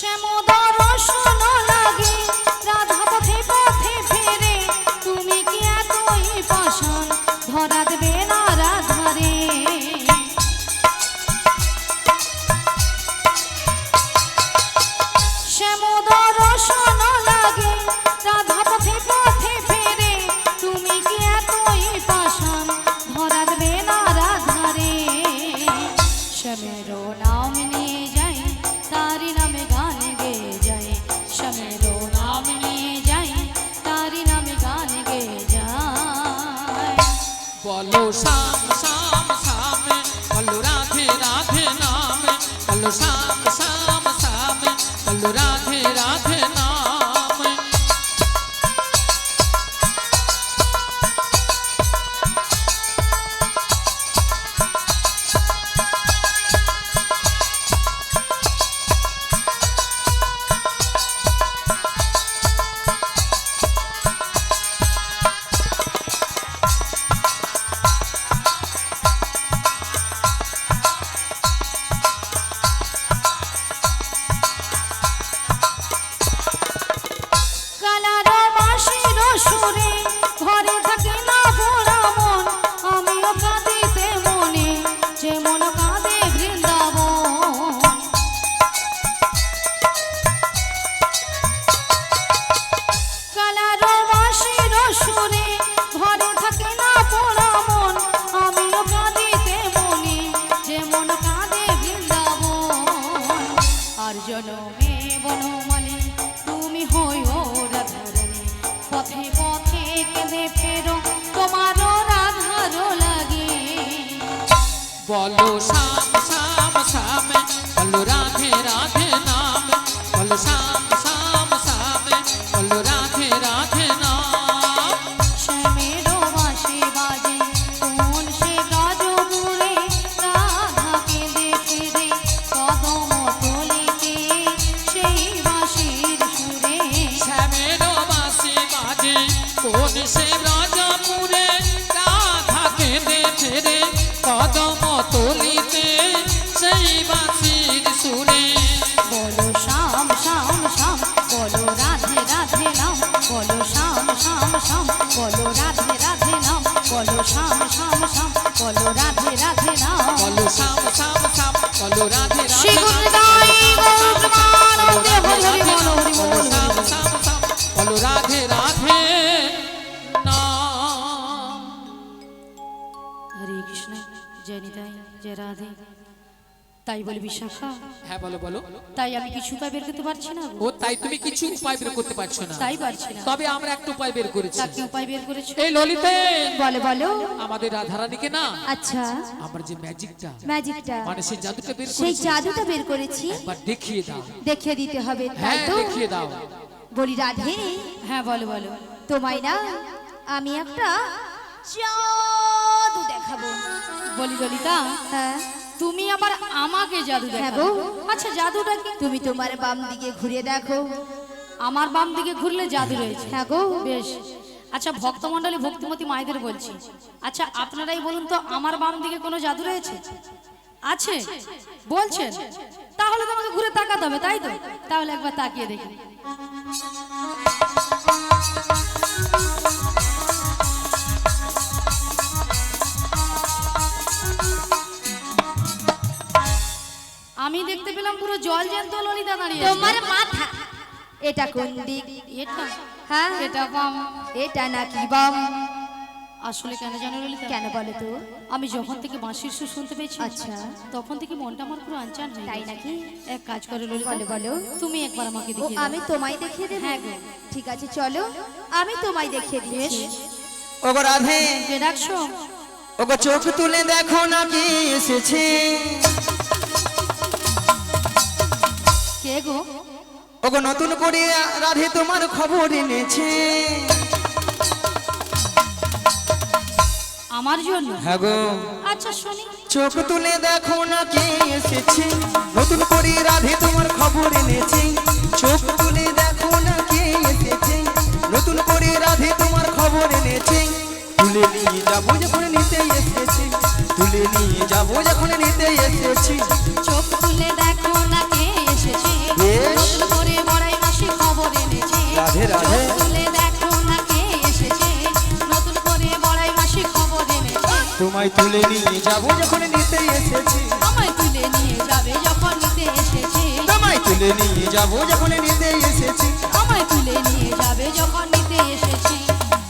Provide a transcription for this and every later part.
শ্যামোদর Roston লাগে রাধা পথে পথে ফেরে, তুমি কি এতই পাষাণ ধরা দেবে না রাধারে। শ্যামোদর রসন লাগে রাধা পথে পথে ফেরে, তুমি কি এতই পাষাণ ধরা দেবে না রাধারে। শ্যামের নাম নিয়ে যাই তারি নামে গান গেয়ে যাই, শ্যামের নাম নিয়ে যাই তারি নামে গান গেয়ে যাই। বলো শ্যাম শ্যাম শ্যামে, বলো রাধে রাধে নামে, বলো শ্যাম শ্যাম শ্যামে, বলো রাধে রাধে নামে। কালার বাঁশির সুরে ঘরে থাকে না ভোলা মন, আমিও কাঁদিতে মনে যেমন কাঁদে বৃন্দাবন। কালার বাঁশির সুরে ঘরে থাকে না ভোলা মন, আমিও কাঁদিতে মনে যেমন কাঁদে বৃন্দাবন। আর জনমে বনমালী তুমি হইও রাধারানী, পথে পথে কেঁদে ফেরো তোমারও রাধারও লাগে। বলো শ্যাম শ্যাম শ্যামে, বলো রাধে রাধে নামে, বলো শ্যাম শ্যাম শ্যামে, বলো রাধে রাধে নাম। শ্যামেরও বাঁশি বাজে কোন সে ব্রজপুরে, রাধা কেঁদে ফেরে কদম তলিতে সেই বাঁশির সুরে। শ্যামেরও বাঁশি বাজে কোন সে রাজাপুরে, রাধা কেঁদে ফেরে কদম তলিতে সেই বাঁশির সুরে। বলো শ্যাম শ্যাম শ্যাম, বলো রাধে রাধে নাম, বলো শ্যাম শ্যাম শ্যাম, বলো রাধে রাধে নাম, বলো শ্যাম শ্যাম শ্যাম, বলো রাধে রাধে নাম। বলো শ্যাম শ্যাম শ্যাম, বলো রাধে রাধে শ্রী নাম। গুরুদাই গৌরমানন্দে হরি হরি বল হরি বল বলো হরি শ্যাম বল। শ্যাম শ্যাম, বলো রাধে রাধে নাম। হরে কৃষ্ণ, জয় নিতাই, জয় রাধে। তাই বলি বিশাখা, হ্যাঁ বলো বলো। তাই আমি কিছু উপায় বের করতে পারছি না গো। ও তাই তুমি কিছু উপায় বের করতে পারছো না? তাই পারছি না। তবে আমরা একটা উপায় বের করেছি। তা কি উপায় বের করেছো? এই ললিতে বলো বলো। আমাদের রাধারানীকে না আচ্ছা, আমার যে ম্যাজিকটা ম্যাজিকটা, মানে সেই জাদুটা বের সেই করেছি, জাদুটা বের করেছি, একবার দেখিয়ে দাও। দেখিয়ে দিতে হবে, তাই হ্যাঁ তো? দেখিয়ে দাও। বলি রাধে, হ্যাঁ বলো বলো। তোমায় না আমি একটা জাদু দেখাবো। বলি ললিতা, হ্যাঁ তুমি আবার আমাকে জাদু হ্যাঁ দেখাবো? গো। আচ্ছা জাদুটা কি? তুমি তোমার বাম দিকে ঘুরে দেখো। আমার বাম দিকে ঘুরলে জাদু রয়েছে? হ্যাঁ গো। বেশ। আচ্ছা ভক্তমণ্ডলী ভক্তিমতী মায়েদের বলছি, আচ্ছা আপনারাই বলুন তো আমার বাম দিকে কোনো জাদু রয়েছে? আছে বলছেন? তাহলে তোমাকে ঘুরে তাকাতে হবে, তাই তো? তাহলে একবার তাকিয়ে দেখি। আমি দেখতে পেলাম পুরো জল জ্যান্ত ললিতা দাঁড়িয়ে আছে। তোমার মাথা এটা কোন দিক? এটা হ্যাঁ এটা বাম। এটা নাকি বাম? আসলে কেন জানো ললিতা? কেন বলো তো? আমি যখন থেকে বাঁশির সুর শুনতে পেয়েছি, আচ্ছা। তখন থেকে মনটা আমার পুরো আনচান হয়ে তাই গেছে। নাকি? এক কাজ করে ললিতা, বলো বলো। তুমি একবার আমাকে ও দেখিয়ে দাও। আমি তোমায় দেখিয়ে দেবো? হ্যাঁ গো। ঠিক আছে চলো, আমি তোমায় দেখিয়ে দিচ্ছি। ওগো রাধে, কে ডাকছো? ওগো চোখ তুলে দেখো না কি এসেছে। কে গো? ওগো নতুন করে রাধে তোমার খবর এনেছে। আমার জন্য? হ্যাঁ গো, আচ্ছা শুনি। চোখ তুলে দেখো না কে এসেছে, নতুন করে রাধে তোমার খবর এনেছে। চোখ তুলে দেখো না কে এসেছে, নতুন করে রাধে তোমার খবর এনেছে। তুলে নিয়ে যাবো যখন নিতে এসেছি, তুলে নিয়ে যাবো যখন নিতে এসেছি। চোখ তুলে দেখো না কে এসেছে, বেশ। নতুন তোমায় তুলে নিয়ে যাবো যখন নিতে এসেছি আমায় তুলে নিয়ে যাবে যখন নিতে এসেছি তোমায় তুলে নিয়ে যাবো যখন নিতে এসেছি আমায় তুলে নিয়ে যাবে যখন নিতে এসেছি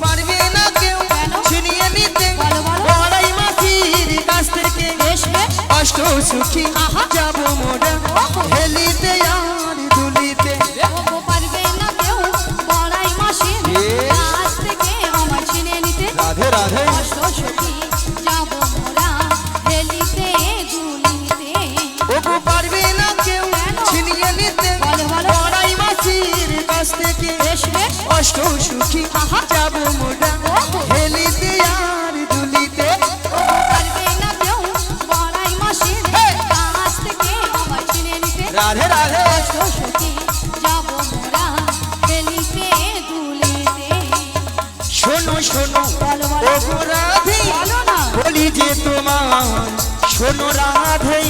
পারবে না কেউ কেন? ছিনিয়ে নিতে বলো, বলো। বড়াই মাসির কাছ থেকে বেশ বেশ কষ্ট সুখী আহা। যাবো মোরা হেলিতে আর দুলিতে ও পারবে না কেউ বড়াই মাসির এ। কাছ থেকে আমায় ছিনে নিতে রাধে রাধে কষ্ট সুখী যাব মোরা হেলিতে দুলিতে ওগো পারবে না কেউ কেন? ছিনিয়ে নিতে বলো, বলো। বড়াই মাসির কাছ থেকে বেশ বেশ কষ্ট সুখী আহা। যাবো মোরা ওগো। হেলিতে আর দুলিতে পারবে না কেউ বড়াই মাসির কাছ থেকে আমায় ছিনে নিতে রাধে রাধে কষ্ট সুখী যাব মোরা হেলিতে দুলিতে শোনো শোনো বলো, বলো। ওগো রাধে বলো না। বলি যে তোমার শোনো রাধে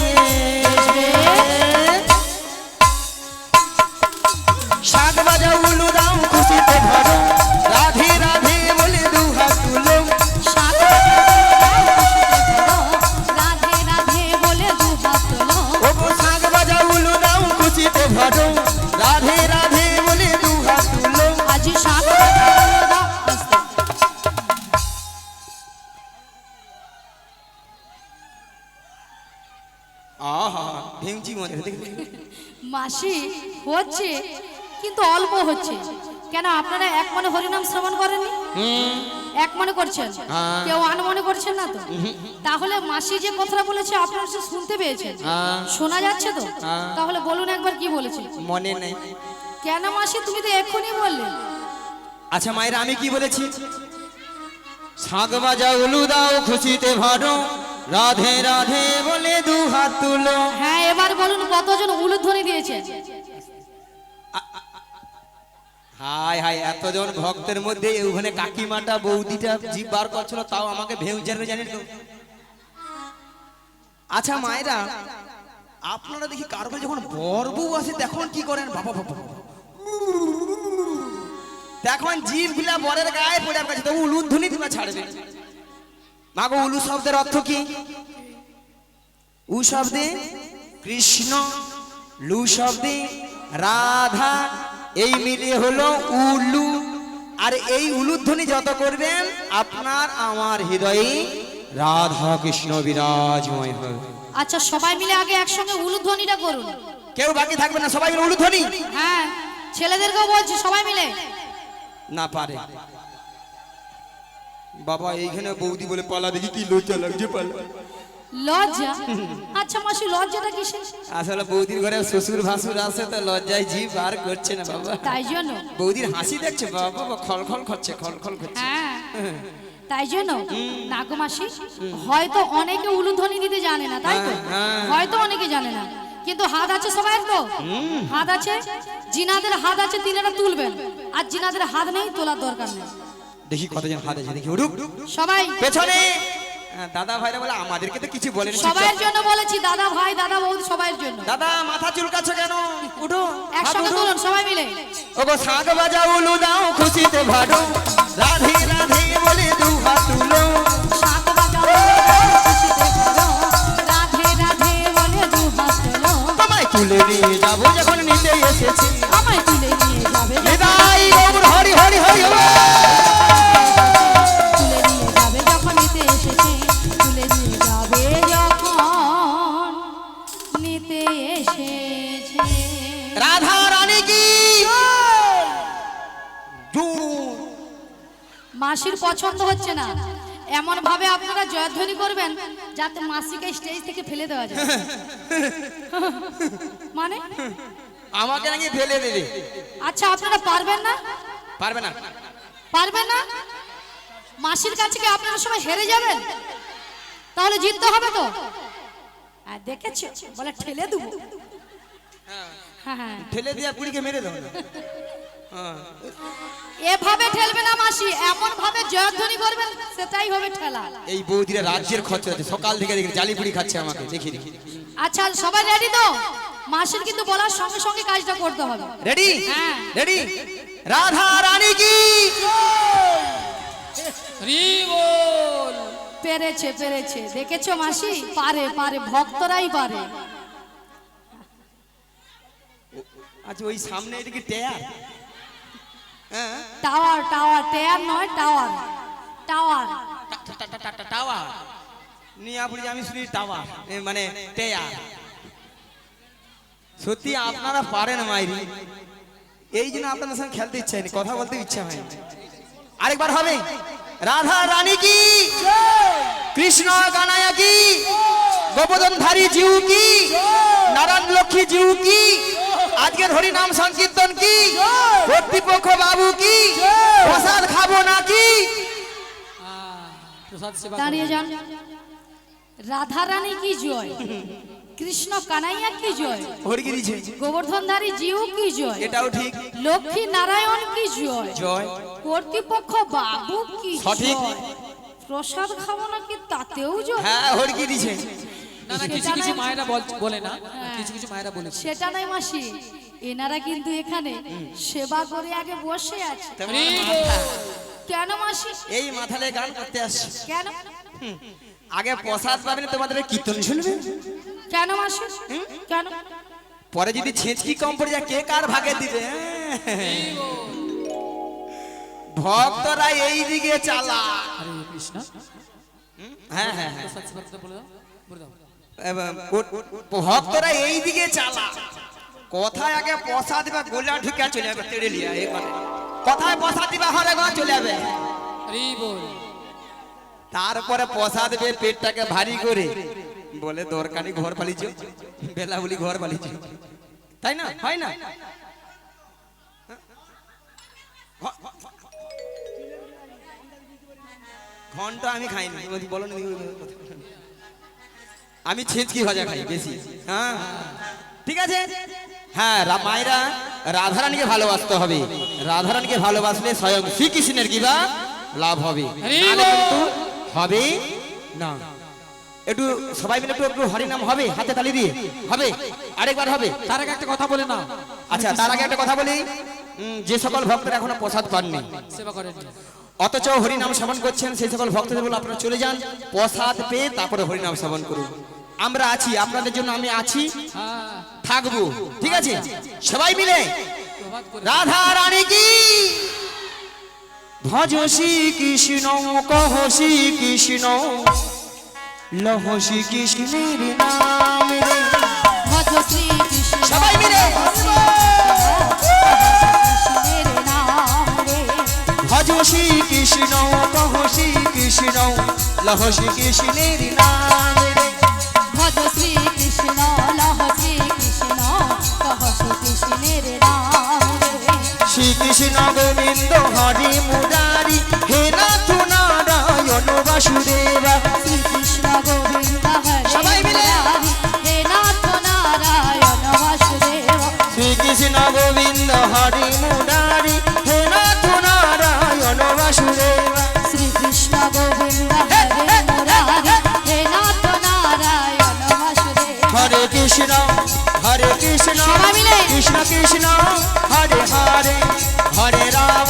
শাক বাজা উলু দাও খুশিতে ভরো রাধে রাধে বলে দু হাত তুলো রাধে রাধে বলে দু হাত তোলো ওগো শাক বাজা উলু দাও খুশিতে ভরো রাধে রাধে বলে দু হাত তুলো আজি শাক আহা ভেঙচি মনে দেখি মাসি হচ্ছে কিন্তু অল্প হচ্ছে কেন আপনারা এক মনে হরিনাম শ্রবণ করেননি এক মনে করছেন হ্যাঁ। কেউ আন মনে করছেন না তো তাহলে মাসি যে কথাটা বলেছে আপনারা সে শুনতে পেয়েছেন হ্যাঁ। শোনা যাচ্ছে তো হ্যাঁ। তাহলে বলুন একবার কি বলেছে মনে নেই কেন মাসি তুমি তো এক্ষুনি বললে আচ্ছা মায়ের আমি কি বলেছি শাক বাজা উলু দাও খুশিতে ভরো রাধে রাধে বলে দু হাত তুলো হ্যাঁ এবার বলুন কতজন উলুধ্বনি দিয়েছে হাই হাই এতজন ভক্তের মধ্যে ওখানে কাকিমাটা বৌদিটা জিভ বার করছিল তাও আমাকে ভেউচারবে জানেন তো আচ্ছা মায়েরা আপনারা দেখি কার ঘরে যখন বর বউ আসে তখন কি করেন বাবা বাবা তখন জিভ গুলা বরের গায়ে পড়ে আপনার কাছে উলুধ্বনি তোমরা ছাড়বে মাগো উলু শব্দের অর্থ কি উ শব্দে কৃষ্ণ লু শব্দে রাধা এই মিলিয়ে হলো উলু আর এই উলুধ্বনি যত করবেন আপনার আমার হৃদয়ে রাধা কৃষ্ণ বিরাজময় হবে আচ্ছা সবাই মিলে আগে একসঙ্গে উলুধ্বনিটা করুন কেউ বাকি থাকবে না সবাই মিলে উলুধ্বনি হ্যাঁ ছেলেদেরকেও বলছি সবাই মিলে না পারে বাবা এইখানে বৌদি বলে পালা দেখি কি লজ্জা লাগছে পালা লজ্জা আচ্ছা মাসি লজ্জাটা কিসের আসলে বৌদির ঘরে শ্বশুর ভাসুর আছে তো লজ্জায় জিভ আর করছে না বাবা তাই জন্য বৌদির হাসি দেখছে বাবা খলখল করছে খলখল করছে হ্যাঁ তাই জন্য নাগো মাসি হয়তো অনেকে উলুধ্বনি দিতে জানে না তাই তো হ্যাঁ। হয়তো অনেকে জানে না কিন্তু হাত আছে সবাই তো হাত আছে জিনাদের হাত আছে তিনারা তুলবেন আর জিনাদের হাত নেই তোলার দরকার নেই দেখি কতজন হাত আছে দেখি উঠুক সবাই পেছনে দাদা ভাইরা বলে আমাদেরকে তো কিছু বলেন সবাইয়ের জন্য বলেছি দাদা ভাই দাদা বৌদি সবাইয়ের জন্য দাদা মাথা চুলকাছো কেন উঠো একসঙ্গে তুলুন সবাই মিলে ওগো শাক বাজাও উলু দাও খুশিতে ভাড়ো রাধে রাধে বলে দু হাত তুলো শাক বাজাও খুশিতে ভরো, রাধে রাধে বলে দু হাত তোলো তোমায় তুলে নিয়ে যাবো যখন নিতে এসেছি আমায় তুলে নিয়ে যাবে বিদায় গৌর হরি হরি হরি হরি। তুলে নিয়ে যাবে যখন নিতে এসেছে তুলে নিয়ে যাবে যখন নিতে এসেছে রাধা রানী কি মাসির পছন্দ হচ্ছে না এমন ভাবে আপনারা জয়ধ্বনি করবেন যাতে মাসিকে স্টেজ থেকে ফেলে দেওয়া যায় মানে আমাকে নাকি ফেলে দেবে আচ্ছা আপনারা পারবেন না পারবে না পারবেন না মাসির কাছে কি আপনারা সবাই হেরে যাবেন তাহলে জিততে হবে তো আর দেখেছো বলে ঠেলে দেবো হ্যাঁ হ্যাঁ ঠেলে দিয়ে বুড়িকে মেরে দাও না হ্যাঁ। এভাবে ঠেলবে না মাসি এমন ভাবে জয়ধ্বনি করবেন সেটাই হবে ঠেলা এই বৌদিরা রাজ্যের খরচ আছে সকাল থেকে দেখি জালি পুরি খাচ্ছে আমাকে দেখি দেখি আচ্ছা সবাই রেডি তো মাসির কিন্তু বলার সঙ্গে সঙ্গে কাজটা করতে হবে রেডি হ্যাঁ। রেডি রাধা রানী কি হরি বল পেরেছে পেরেছে, দেখেছো মাসি, পারে পারে, ভক্তরাই পারে। আচ্ছা ওই সামনে এটা কি টেয়ার? হ্যাঁ টাওয়ার টাওয়ার, টেয়ার নয়, টাওয়ার টাওয়ার। টাওয়ার নিয়ে আপনি আমি শুনি টাওয়ার মানে টেয়ার। সত্যি আপনারা পারেন মাইরি, এই জন্য আপনাদের সঙ্গে খেলতে ইচ্ছা হয়নি, কথা বলতে ইচ্ছা হয়নি। আরেকবার হবে। রাধা রানী কি, কৃষ্ণ কানাইয়া কি, গোবর্ধনধারী জিউ কি, নারায়ণ লক্ষ্মী জিউ কি, আজকের হরি নাম সংকীর্তন কি, কর্তৃপক্ষ বাবু কি, প্রসাদ খাবো নাকি? প্রসাদ সেবা দাঁড়িয়ে যান। রাধা রানী কি জয়, কৃষ্ণ কানাইয়া কি জয়, হরিগিরিছে গোবর্ধনধারী জিউ কি জয়, এটাও ঠিক। লক্ষ্মী নারায়ণ কি জয়, জয় কর্তৃপক্ষ বাবু কি সঠিক। জয়, প্রসাদ খাবো নাকি তাতেও জয়। হ্যাঁ হরিগিরিছে। না না, কিছু কিছু মায়েরা বলে না, কিছু কিছু মায়েরা বলে। সেটা নাই মাসি, এনারা কিন্তু এখানে সেবা করে আগে বসে আছে। কেন মাসি? এই মাথালে গান করতে আসছে। কেন আগে প্রসাদ পাবেন, তোমাদের কীর্তন শুনবে। কেন মাসি? কেন? পরে যদি ছেঁচকি কম পড়ে যায় কে কার ভাগে দিবে? ভক্তরা এই দিকে চালা। হরে কৃষ্ণ। হ্যাঁ হ্যাঁ হ্যাঁ, প্রসাদ সেবা বলে দাও, বলে দাও। ভক্তরা এই দিকে চালা। কোথায় আগে প্রসাদ দিবা গোলা ঢুকে চলে যাবে, তেড়ে লিয়া এখানে। কোথায় প্রসাদ দিবা হরে গো চলে যাবে। হরি বল। তারপরে প্রসাদ দেবে পেটটাকে ভারী করে, বলে দরকারি ঘর পালিছ, বেলা বলি ঘর পালিছ, তাই না? হয় না? ঘন্টা আমি খাইনি, বলো না, আমি ছেঁচকি ভাজা খাই বেশি। হ্যাঁ ঠিক আছে। হ্যাঁ মায়েরা রাধারানীকে ভালোবাসতে হবে, রাধারানীকে ভালোবাসলে স্বয়ং শ্রীকৃষ্ণের কি বা লাভ হবে, নাহলে কিন্তু হবে না। একটু সবাই মিলে একটু একটু হরিনাম হবে, হাতে তালি দিয়ে হবে, আরেকবার হবে। তার আগে একটা কথা বলে না। আচ্ছা তার আগে একটা কথা বলি, যে সকল ভক্তরা এখনো প্রসাদ পাননি, সেবা করেন। অথচ হরিনাম শ্রবণ করছেন, সেই সকল ভক্তদের বলে আপনারা চলে যান, প্রসাদ পেয়ে তারপরে হরিনাম শ্রবণ করুন। আমরা আছি, আপনাদের জন্য আমি আছি, হ্যাঁ, থাকবো, ঠিক আছে? সবাই মিলে প্রভাত করে। রাধা রানী কি, ভজ শ্রী কৃষ্ণ, কহ শ্রী কৃষ্ণ, লহ শ্রী কৃষ্ণের নাম রে। ভজ শ্রী কৃষ্ণ, সবাই মিলে কৃষ্ণের নাম রে। ভজ শ্রী কৃষ্ণ, কহ শ্রী কৃষ্ণ, লহ শ্রী কৃষ্ণের নাম রে। ভজ শ্রী কৃষ্ণ, লহ শ্রী কৃষ্ণ, কহ শ্রী কৃষ্ণের নাম রে। শ্রীকৃষ্ণ গোবিন্দ হরি মুরারি, হে নাথ নারায়ণ বাসুদেবা। শ্রীকৃষ্ণ গোবিন্দ হরে সবাই মিলে। মুরারি, হে নাথ নারায়ণ বাসুদেব। শ্রীকৃষ্ণ গোবিন্দ হরি মুরারি, হে নাথ নারায়ণ বাসুদেবা। শ্রীকৃষ্ণ গোবিন্দ হরে মুরারি, হে নাথ নারায়ণ বাসুদেব। হরে কৃষ্ণ সবাই মিলে। কৃষ্ণ কৃষ্ণ হরে হরে, হরে রাম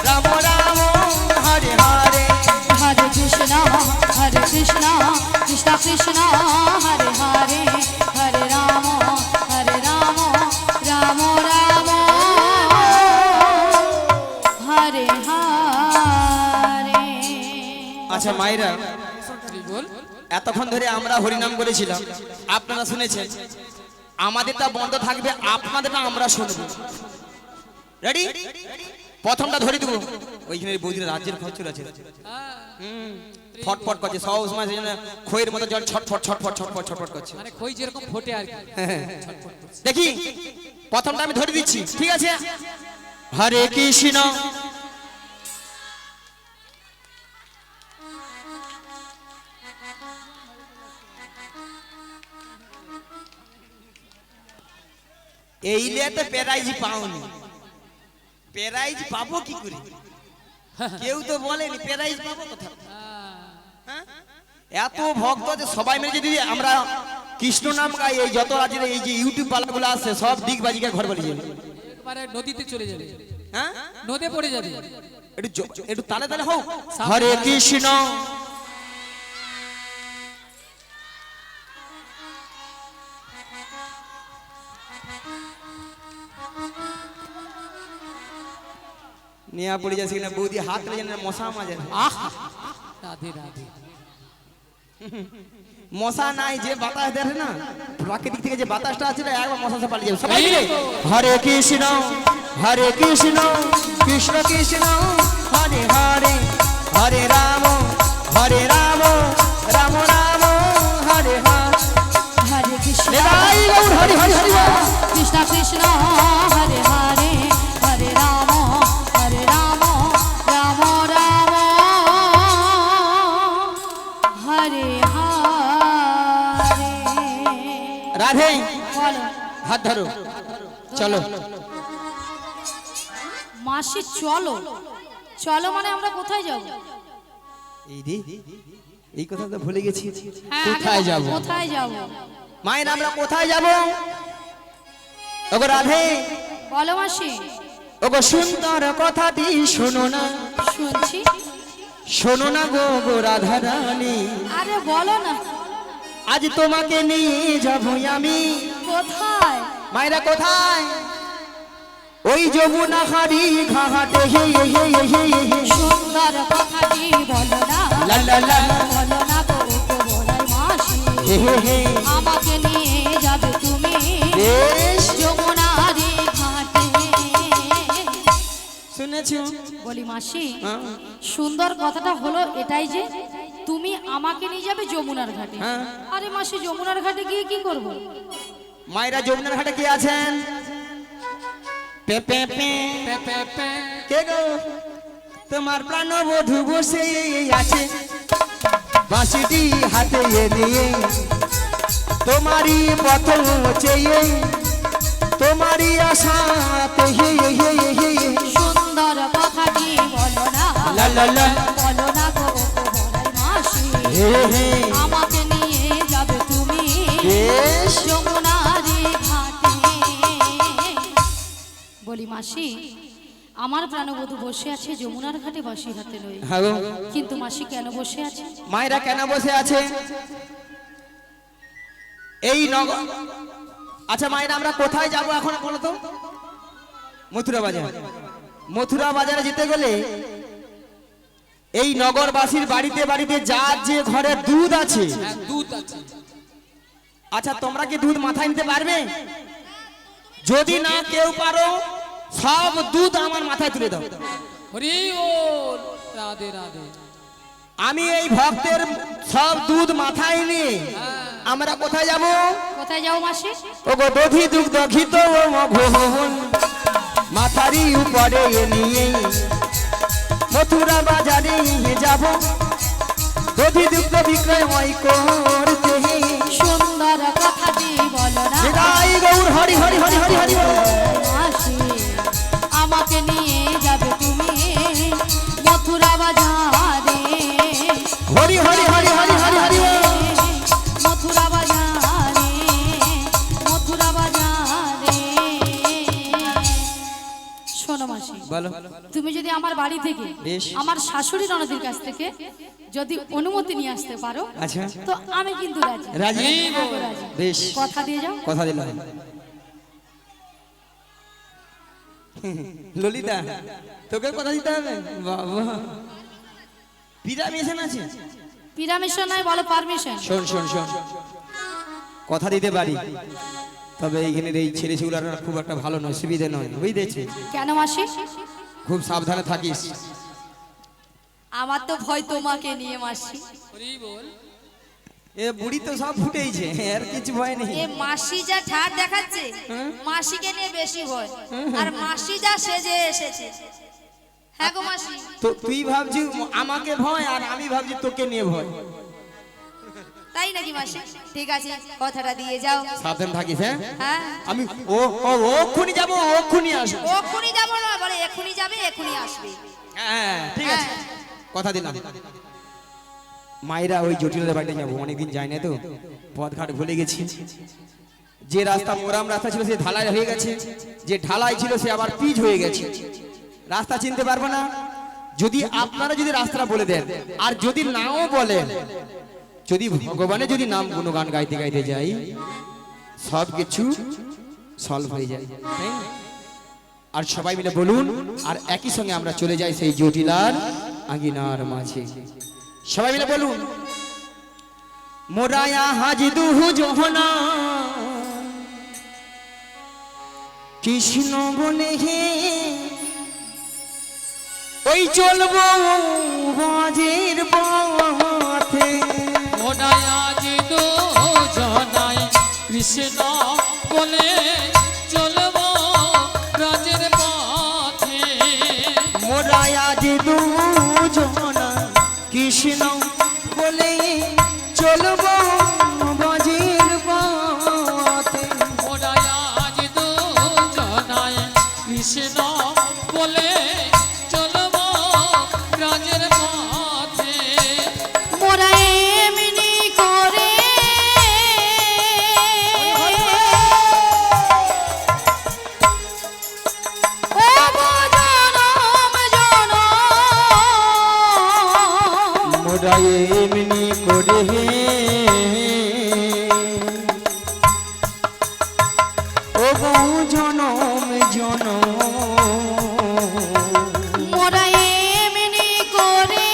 রাম রাম হরে হরে। হরে কৃষ্ণ কৃষ্ণ কৃষ্ণ হরে হরে, হরে রাম রাম রাম হরে হরে। আচ্ছা মায়েরা, হরি বল। এতক্ষণ ধরে আমরা হরিনাম করেছিলাম, আপনারা শুনেছেন। আমাদেরটা বন্ধ থাকবে, আপনাদেরটা আমরা শুনবো। রেডি? প্রথমটা ধরে দেবো। ওইখানে বৌদিরা রাজ্যের খরচ আছে, ফটফট করছে সব সময়, সেই জন্য খইয়ের মতো জল ছটফট ছটফট ছটফট ছটফট করছে। মানে খই যেরকম ফোটে আর কি। দেখি প্রথমটা আমি ধরে দিচ্ছি, ঠিক আছে? হরে কৃষ্ণ এই লিয়াতে প্রাইজ পাওনি, প্রাইজ পাবো কি করে? কেউ তো বলেনি প্রাইজ পাবো কোথাও। হ্যাঁ? এত ভক্ত যে সবাই মিলে যদি আমরা কৃষ্ণ নাম গাই, এই যত রাজ্যের এই যে ইউটিউব পালাগুলো আছে সব দিক বাজিকে ঘর বাড়ি যাবে, একবারে নদীতে চলে যাবে। হ্যাঁ নদে পড়ে যাবে। একটু তালে তালে হোক। হরে কৃষ্ণ নিয়া পড়ে যাচ্ছে কিনা বৌদি হাত লেগে না মশা মাঝে আহ রাধে রাধে মশা নাই যে বাতাস দেয় না প্রাকৃতিক থেকে যে বাতাসটা আছে না একবার মশা সে পালিয়ে যাবে সবাই মিলে হরে কৃষ্ণ কৃষ্ণ কৃষ্ণ হরে হরে হরে রাম রাম রাম হরে হরে হরে কৃষ্ণ নিতাই গৌর হরি হরি হরি বল। কৃষ্ণ কৃষ্ণ হরে হরে হরে রাম রাম রাম হরে হরে। রাধে বলো হাত ধরো চলো মাসি চলো চলো মানে আমরা কোথায় যাব? এই রে এই কথা তো ভুলে গেছি হ্যাঁ, কোথায় আগে যাব কোথায় যাব? মায়ের আমরা কোথায় যাব ওগো রাধে বলো মাসি। ওগো সুন্দর কথাটি শোনো না শুনছি। শোনো না গো গো রাধা রানী আরে বলো না আজ তোমাকে নিয়ে যাব আমি কোথায়? মায়েরা কোথায় ওই যমুনা হাড়ি ঘাটে হে হে হে হে হে সুন্দর কথাটি বলো না লা লা লা বলো না গো গো বলাই মাসি হে হে হে আমাকে নিয়ে যাবে তুমি বেশ যমুনারি ঘাটে। শুনেছো বলি মাসি হ্যাঁ সুন্দর কথাটা হলো এটাই যে তুমি আমাকে নিয়ে যাবে যমুনার ঘাটে। হ্যাঁ। আরে মাসি যমুনার ঘাটে গিয়ে কি করব? মায়েরা যমুনার ঘাটে কে আছেন পে পে পে পে পে পে কে গো তোমার প্রাণবধূ বসে আছে বাঁশিটি হাতে নিয়ে তোমারই পথ চেয়ে তোমারই আশাতে হে হে হে সুন্দর কথাটি বলো না লা লা লা বলো না গো গো বলাই মাসি হে হে আমাকে নিয়ে যাবে তুমি বেশ যমুনারি ঘাটে। বলি মাসি আমার প্রাণবধূ বসে আছে যমুনার ঘাটে বাঁশি হাতে লয়ে, হ্যাঁ গো কিন্তু মাসি কেন বসে আছে? মায়েরা কেন বসে আছে এই নগর আচ্ছা মায়েরা আমরা কোথায় যাব এখন বলো তো মথুরা বাজার মথুরা বাজারে যেতে গেলে এই নগরবাসীর বাড়িতে বাড়িতে যার যে ঘরে দুধ আছে হ্যাঁ দুধ আছে আচ্ছা তোমরা কি দুধ মাথায় নিতে পারবে যদি না কেউ পারো সব দুধ আমার মাথায় তুলে দাও হরি বল রাধে রাধে আমি এই ভক্তের সব দুধ মাথায় নিয়ে আমরা কোথায় যাব কোথায় যাও মাসি? ওগো দধি দুগ্ধ ঘিত ও মঘন মাথারি উপরে নিয়ে মথুরা বাজারে যাব দধি দুগ্ধ বিক্রয় করতে সুন্দর কথাটি বলো না বিদায় গৌর হরি হরি হরি হরি হরি বল। মাসি আমাকে নিয়ে যাবে তুমি মথুরা বাজারে হরি হরি হরি হরি হরি হরি বল। মথুরা বাজারে মথুরা বাজারে। শোনো মাসি বলো তুমি যদি আমার বাড়ি থেকে বেশ। আমার শাশুড়ি ননদের কাছ থেকে যদি অনুমতি নিয়ে আসতে পারো আচ্ছা তো আমি কিন্তু রাজি। রাজি হ্যাঁ গো, রাজি। বেশ কথা দিয়ে যাও। কথা দিলাম ললিতা তোকে কথা দিতে হবে বাবা পিরামিশন আছে পিরামিশন নয় বলো পারমিশন। শোন শোন শোন কথা দিতে পারি তবে এইখানের এই ছেলে সেগুলার খুব একটা ভালো নয় সুবিধে নয় বুঝতেছি কেন মাসি? খুব সাবধানে থাকিস আমার তো ভয় তোমাকে নিয়ে মাসি। হরি বল এ বুড়ি তো সব ফুটেইছে আর কিছু ভয় নেই এ মাসি যা ঠাট দেখাচ্ছে মাসিকে নিয়ে বেশি ভয় আর মাসি যা সেজে এসেছে। হ্যাঁ গো মাসি তো তুই ভাবছি আমাকে ভয় আর আমি ভাবছি তোকে নিয়ে ভয় তাই নাকি মাসি? ঠিক আছে কথাটা দিয়ে যাও। সাবধান থাকিস হ্যাঁ হ্যাঁ আমি ও ও ওক্ষুনি যাবো ওক্ষুনি আসবো ওক্ষুনি যাবো না বলে এখুনি যাবে এখুনি আসবে। হ্যাঁ ঠিক আছে কথা দিলাম মায়েরা ওই জটিলদের বাড়িতে যাবো অনেকদিন যাই না তো পথঘাট ভুলে গেছি যে রাস্তা মোরাম রাস্তা ছিল সে ঢালাই হয়ে গেছে যে ঢালাই ছিল সে আবার পিচ হয়ে গেছে রাস্তা চিনতে পারবো না যদি আপনারা যদি রাস্তাটা বলে দেন আর যদি নাও বলেন, যদি ভগবানের যদি নাম গুণগান গাইতে গাইতে যাই, সব কিছু সলভ হয়ে যায়। আর সবাই মিলে বলুন, আর একই সঙ্গে আমরা চলে যাই সেই জটিলার আঙ্গিনার মাঝে। সবাই মিলে বলুন, মোরায়া হাজি দুহু জোহনা কৃষ্ণ বলে হে, ওই চলবো বাজের পথে। মোরায় আজ দুজনাই কৃষ্ণ বলে চলব রাজের পথে। মোরায়া যে দুজনা কৃষ্ণ বলে চলবো বাজের পথে। মোরায় আজ দুজনাই কৃষ্ণ বলে চলব রাজের পথে। মোরা এমনি করে ও গো জনম জনম, মোরা এমনি করে ও গো জনম জনম, মোরা এমনি করে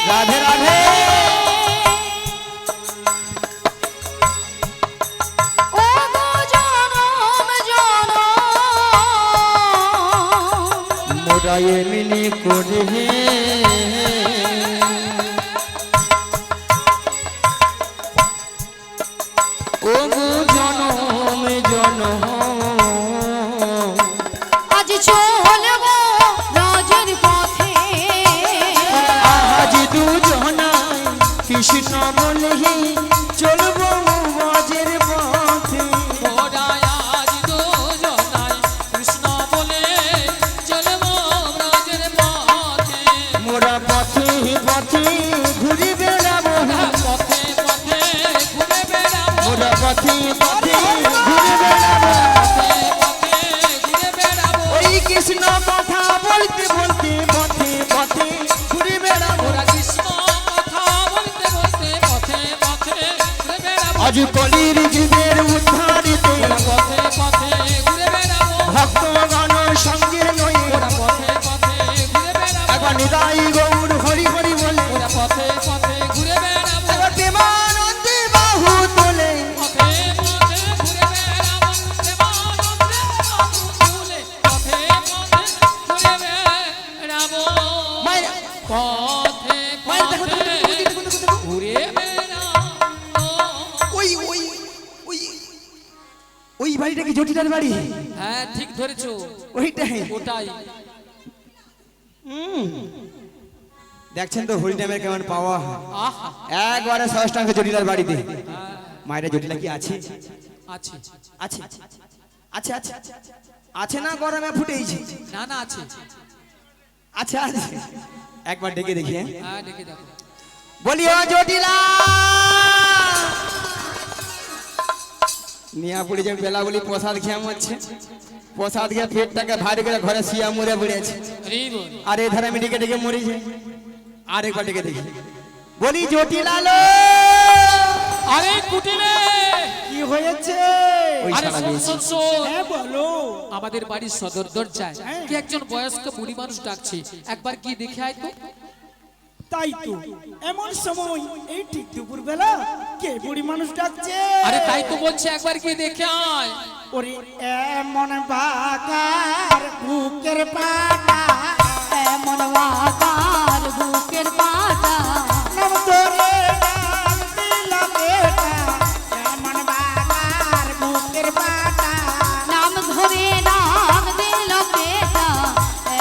রাধে রাধে। ও গো জনম জনম, মোরা এমনি করে ও গো জনম জনম, আজ চলব রাজের পথে। আজ দুজনাই কৃষ্ণ বলে চলবো বাজের পথে। মোরায় আজ দুজনাই কৃষ্ণ বলে চলব রাজের পথে। মোরা পথে পথে ঘুরে বেড়াবো, পথে পথে ঘুরে বেড়াবো। মোরা পথে পথে ঘুরে বেড়াবো, পথে পথে ঘুরে বেড়াবো। ওই কৃষ্ণ কথা বলতে বলতে পথে পথে ঘুরে বেড়াবো। ওরা কৃষ্ণ কথা বলতে বলতে পথে পথে ঘুরে বেড়াবো। আজ কলির যুগের উদ্ধারিতে ওরা পথে পথে ঘুরে বেড়াবো। ভক্তগণ সঙ্গে নয়, ওরা পথে পথে ঘুরে বেড়াবো। একবার নিতাই গৌর হরি হরি বলে, ওরা পথে পথে ঘুরে বেড়াবো। একবার প্রেমানন্দে বাহু তোলে। পথে পথে ঘুরে বেড়াবো। প্রেমানন্দে বাহু তুলে পথে পথে ঘুরে বেড়াবো। মায়ের পথে মায়ের দেখো পথে দেখো, দেখো, দেখো, দেখো। ঘুরে বেড়াবো। ওই ওই ওই ওই বাড়িটা কি জটিলার বাড়ি? হ্যাঁ ঠিক ধরেছো, ওইটাই। ওটাই। দেখছেন তো হরিনামের কেমন পাওয়া, আহা একবারে ষষ্ঠাঙ্গ জটিলার বাড়িতে। মায়েরা জটিলা কি আছে? আছে, আছে আছে আছে আছে না, গরমে ফুটেইছে। না না আছে। আচ্ছা আছে, একবার ডেকে দেখি। হ্যাঁ? হ্যাঁ ডেকে দেখো। বলিও জটিলা নিয়া পড়ে যে বেলা বলি প্রসাদ খেয়ে মরছে, প্রসাদ খেয়ে পেটটাকে ভারী করে ঘরে শুয়া মরে পড়েছে। হরি বল। আর এই ধারে আমি ডেকে ডেকে মরেছে। আর একবার ডেকে দেখি, বলি জটিলা লো আরে কুটিলে, কি হয়েছে? ওই আরে শালা শোন বেশি। শোন শোন। হ্যাঁ বলো। আমাদের বাড়ির সদর দরজায় কি একজন বয়স্ক বুড়ি মানুষ ডাকছে, একবার কি দেখে আয় তো। তাই তো, এমন সময় এই ঠিক দুপুর বেলা কে বুড়ি মানুষ ডাকছে? আরে তাই তো বলছে, একবার কি দেখে আয়। ওরে এমন বাগার বুকের পাটা, এমন বাগার বুকের পাটা, নাম ধরে ডাক দিলাম বেটা। এমন বাগার বুকের পাটা, নাম ধরে নাম দিল বেটা,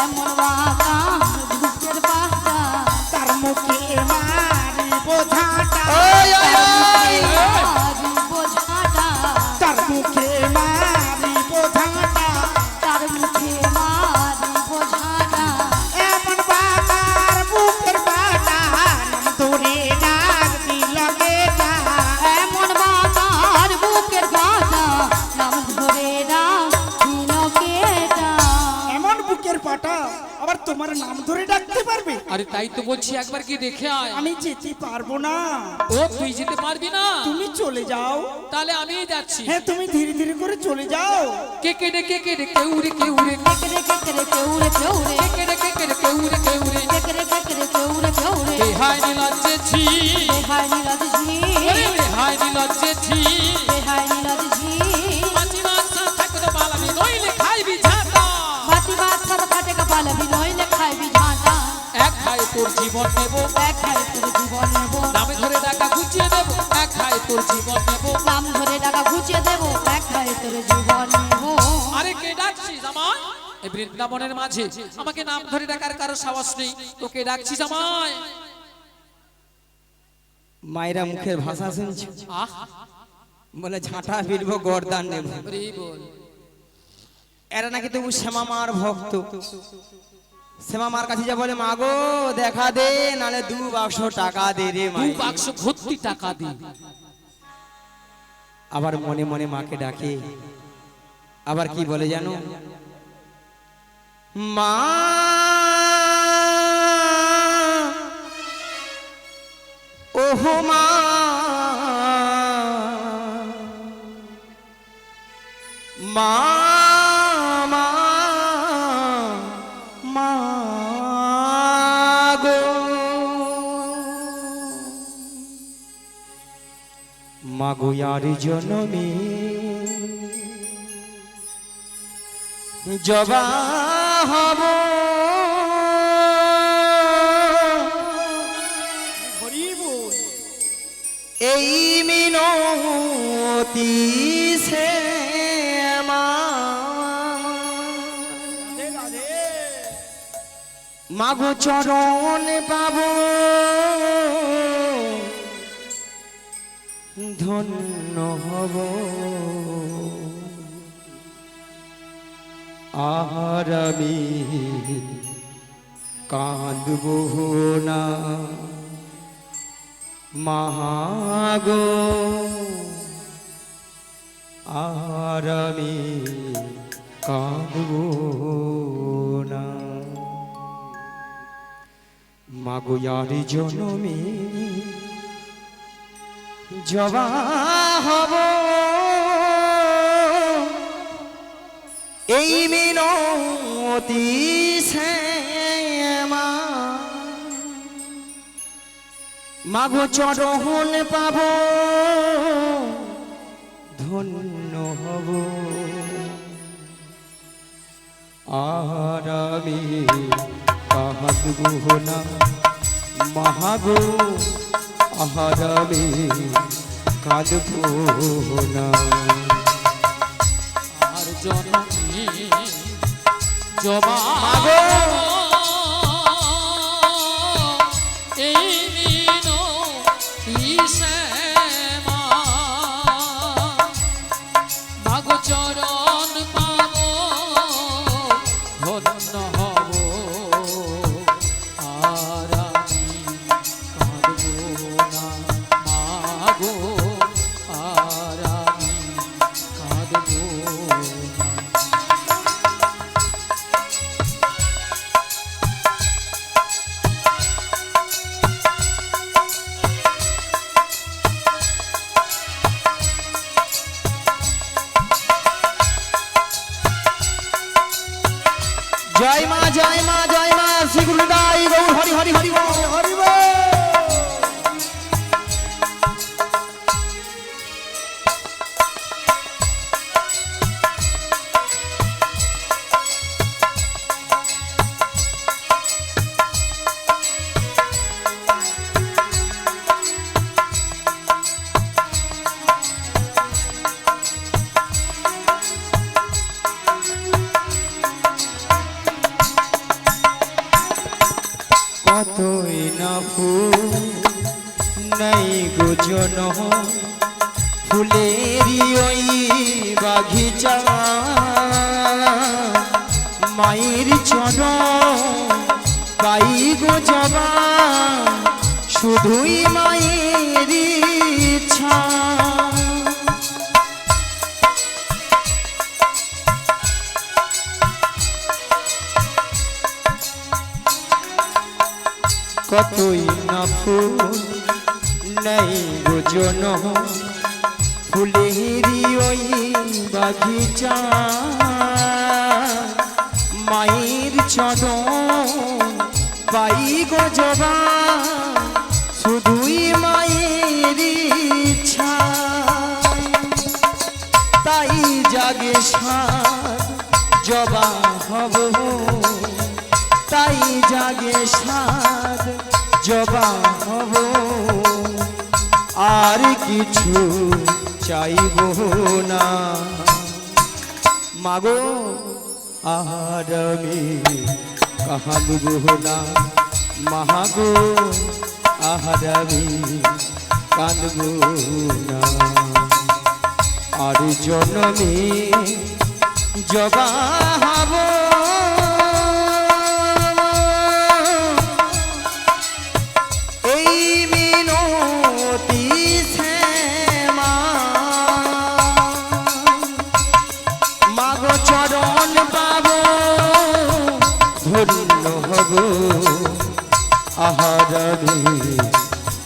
এমন বাগার বুকের পাটা, তার মুখে মারি বোঝাটা, ওই, ওই, ওই। মারি বোঝাটা, তার মুখে মারি বোঝাটা। তার মুখে মারি বোঝাটা, এমন বাগার বুকের পাটা, নাম ধরে ডাক দিলাম বেটা। এমন বাগার বুকের পাটা, নাম ধরে নাম দিল বেটা। এমন বুকের পাটা আবার তোমার নাম ধরে ডাকতে পারবে? আরে তাই তো বলছি, একবার কি দেখে আয়। আমি যেতে পারবো না। ও তুই যেতে পারবি না? তুমি চলে যাও। তাহলে আমিই যাচ্ছি। হ্যাঁ, তুমি ধীরে ধীরে করে চলে যাও। কে কে রে কে কে রে কেউ রে কেউ রে কেকরে কেকরে কেউরে কেউরে কে কে রে কেউ রে কেউ রে কেকরে কেকরে কেউরে কেউরে বেহায় নিলজ্জে ছি, বেহায় নীরদ ঝি ওরে বেহায় নিলজ্জে ছি। বেহায় নীরদ ঝি মাছি মাছা থাকতে পালাবি নইলে খাইবি ঝাঁটা। বাতি বাত সব খাটে কপাল বিনইলে খাইবি ঝাঁটা এক খায় তোর জীবন নেব, এক খাই তোর জীবন নেব নামে ধরে টাকা গুছিয়ে দেব। এক খায় তোর জীবন নেব। নাম ধরে টাকা ঘুচিয়ে দেব এক খাই তোর জীবন নেব আরে কে ডাকছিস আমায়? এই বৃন্দাবনের মাঝে আমাকে নাম ধরে ডাকার কারো সাহস নেই, তোকে ডাকছিস আমায়। মায়েরা মুখের ভাষা শুনছো? আহ বলে ঝাঁটা ফিরবো গর্দান নেব। রে বল। এরা নাকি তবু শ্যামা মার ভক্ত। শ্যামা মার কাছে যা বলে, মা গো দেখা দে, নালে 2 বাক্স টাকা দে রে দু মাই। বাক্স ভর্তি টাকা দি। আবার মনে মনে মাকে ডাকে। আবার কি বলে জানো? মা ওহো মা, মা মা মা গো, মা গো আর জনমে জবা হব, হরি বল। এই মিনতি সে মা, রাধে রাধে। মাগো চরণ পাব, ধন্য হব, আর আমি কাঁদব না মাগো, আর আমি কাঁদব না। মাগো আর জনমে জবা হব, এই মিনতি সে মা, মাগো চরণ পাব, ধন্য হব, আর আমি কাঁদব না মাগো, আর আমি কাঁদব না। আর জনমে জবা মাগো এই মিনতি সে মা, মাগো চরণ পাবো, ধন্য হব, আর আমি কাঁদবো না মাগো, আর আমি কাঁদবো না। জয় মা জয় মা জয় মা, শ্রী গুরুদাই গৌর হরি হরি হরি বল, হরি বল। কতই না ফুল নাই গোজন, ফুলেরই ওই বাগিচা, মায়ের চরণ পাই গো জবা, শুধুই মায়ের ইচ্ছা। কতই না ফুল নেই গোজন ফুলেরি ওই বাগিচা মায়ের চরণ পাই গো জবা শুধুই মায়ের ইচ্ছা তাই জাগে সাত জবা হব তাই জাগে সাত জবা হব আর কিছু চাইব না মাগো আর আমি কাঁদব না মাগো আর আমি কাঁদব না আর জন্মে জবা হব এই মিনতি শ্যামা মাগো চরণ পাব ধন্য হব আহারে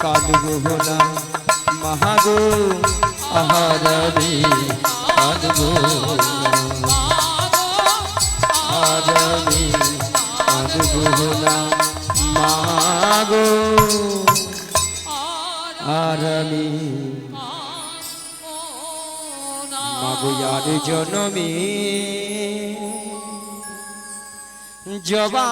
কাঁদব না মাগো আহারে কাঁদব আহারে কাঁদব না মাগো আর আমি মাগো আর জনমে জবা